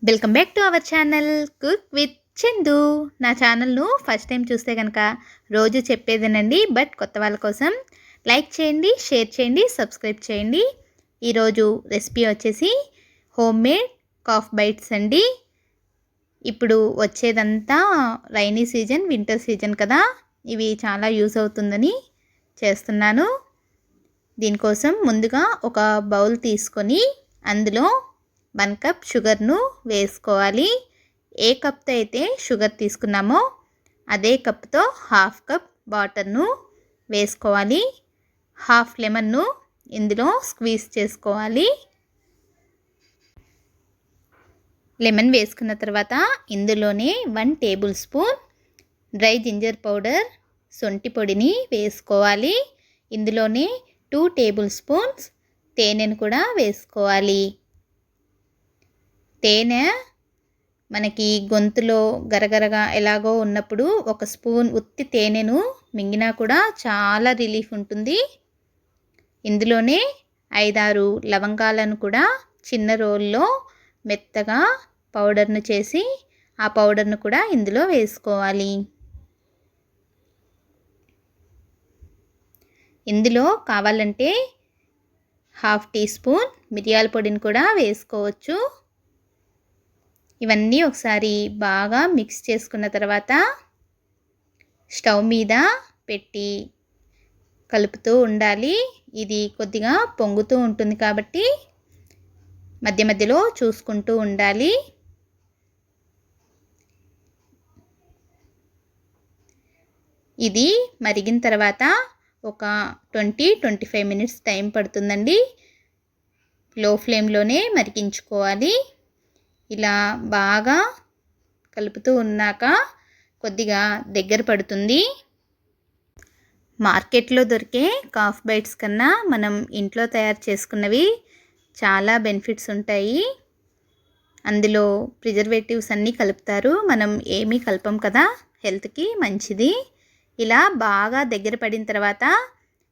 Welcome back to our channel cook with Chandu. నా ఛానల్ను first time చూస్తే కనుక రోజు చెప్పేదేనండి, బట్ కొత్త వాళ్ళ కోసం లైక్ చేయండి, షేర్ చేయండి, సబ్స్క్రైబ్ చేయండి. ఈరోజు రెసిపీ వచ్చేసి హోమ్ మేడ్ కాఫ్ బైట్స్ అండి. ఇప్పుడు వచ్చేదంతా రైనీ సీజన్, వింటర్ సీజన్ కదా, ఇవి చాలా యూస్ అవుతుందని చేస్తున్నాను. దీనికోసం ముందుగా ఒక బౌల్ తీసుకొని అందులో 1 కప్ షుగర్ను వేసుకోవాలి. ఏ కప్తో అయితే షుగర్ తీసుకున్నామో అదే కప్తో 1/2 కప్ వాటర్ను వేసుకోవాలి. 1/2 లెమన్ను ఇందులో స్క్వీజ్ చేసుకోవాలి. లెమన్ వేసుకున్న తర్వాత ఇందులోనే 1 table spoon dry ginger powder, సొంటి పొడిని వేసుకోవాలి. ఇందులోనే 2 టేబుల్ స్పూన్స్ తేనెను కూడా వేసుకోవాలి. తేనె మనకి గొంతులో గరగరగా ఎలాగో ఉన్నప్పుడు ఒక స్పూన్ ఉత్తి తేనెను మింగినా కూడా చాలా రిలీఫ్ ఉంటుంది. ఇందులోనే 5-6 లవంగాలను కూడా చిన్న రోల్లో మెత్తగా పౌడర్ను చేసి ఆ పౌడర్ను కూడా ఇందులో వేసుకోవాలి. ఇందులో కావాలంటే 1/2 టీ స్పూన్ మిరియాల పొడిని కూడా వేసుకోవచ్చు. ఇవన్నీ ఒకసారి బాగా మిక్స్ చేసుకున్న తర్వాత స్టవ్ మీద పెట్టి కలుపుతూ ఉండాలి. ఇది కొద్దిగా పొంగుతూ ఉంటుంది కాబట్టి మధ్య మధ్యలో చూసుకుంటూ ఉండాలి. ఇది మరిగిన తర్వాత ఒక 20-25 మినిట్స్ టైం పడుతుందండి. లో ఫ్లేమ్లోనే మరిగించుకోవాలి. ఇలా బాగా కలుపుతూ ఉన్నాక కొద్దిగా దగ్గర పడుతుంది. మార్కెట్లో దొరికే కాఫ్ బైట్స్ కన్నా మనం ఇంట్లో తయారు చేసుకున్నవి చాలా బెనిఫిట్స్ ఉంటాయి. అందులో ప్రిజర్వేటివ్స్ అన్నీ కలుపుతారు, మనం ఏమీ కలపం కదా, హెల్త్కి మంచిది. ఇలా బాగా దగ్గర పడిన తర్వాత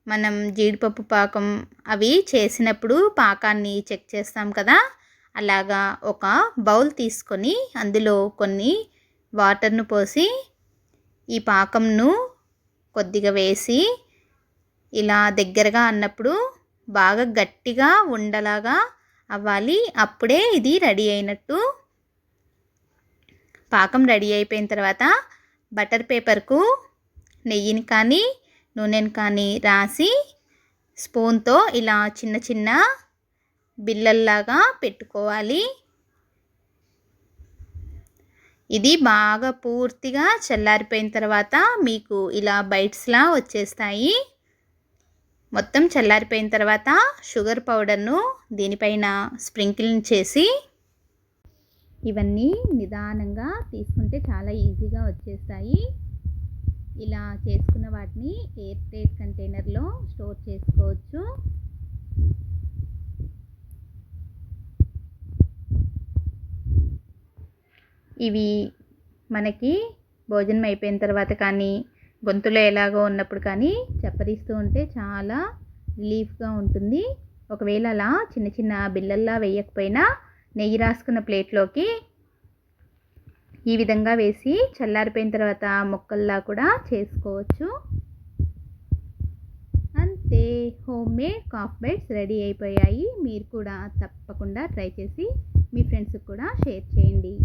మనం జీడిపప్పు పాకం అవి చేసినప్పుడు పాకాన్ని చెక్ చేస్తాం కదా, అలాగా ఒక బౌల్ తీసుకొని అందులో కొన్ని వాటర్ను పోసి ఈ పాకంను కొద్దిగా వేసి ఇలా దగ్గరగా అన్నప్పుడు బాగా గట్టిగా ఉండలాగా అవ్వాలి. అప్పుడే ఇది రెడీ అయినట్టు. పాకం రెడీ అయిపోయిన తర్వాత బటర్ పేపర్కు నెయ్యిని కానీ నూనెని కానీ రాసి స్పూన్తో ఇలా చిన్న చిన్న బిళ్ళల్లాగా పెట్టుకోవాలి. ఇది బాగా పూర్తిగా చల్లారిపోయిన తర్వాత మీకు ఇలా బైట్స్లా వచ్చేస్తాయి. మొత్తం చల్లారిపోయిన తర్వాత షుగర్ పౌడర్ను దీనిపైన స్ప్రింకిల్ చేసి ఇవన్నీ నిదానంగా తీసుకుంటే చాలా ఈజీగా వచ్చేస్తాయి. ఇలా చేసుకున్న వాటిని ఎయిర్ టైట్ కంటైనర్లో స్టోర్ చేసుకోవచ్చు. ఇవి మనకి భోజనం అయిపోయిన తర్వాత కానీ గొంతులో ఎలాగో ఉన్నప్పుడు కానీ చప్పరిస్తూ ఉంటే చాలా రిలీఫ్గా ఉంటుంది. ఒకవేళ అలా చిన్న చిన్న బిళ్ళల్లా వేయకపోయినా నెయ్యి రాసుకున్న ప్లేట్లోకి ఈ విధంగా వేసి చల్లారిపోయిన తర్వాత ముక్కల్లా కూడా చేసుకోవచ్చు. అంతే, home made cough bites ready అయిపోయాయి. మీరు కూడా తప్పకుండా ట్రై చేసి మీ ఫ్రెండ్స్కి కూడా షేర్ చేయండి.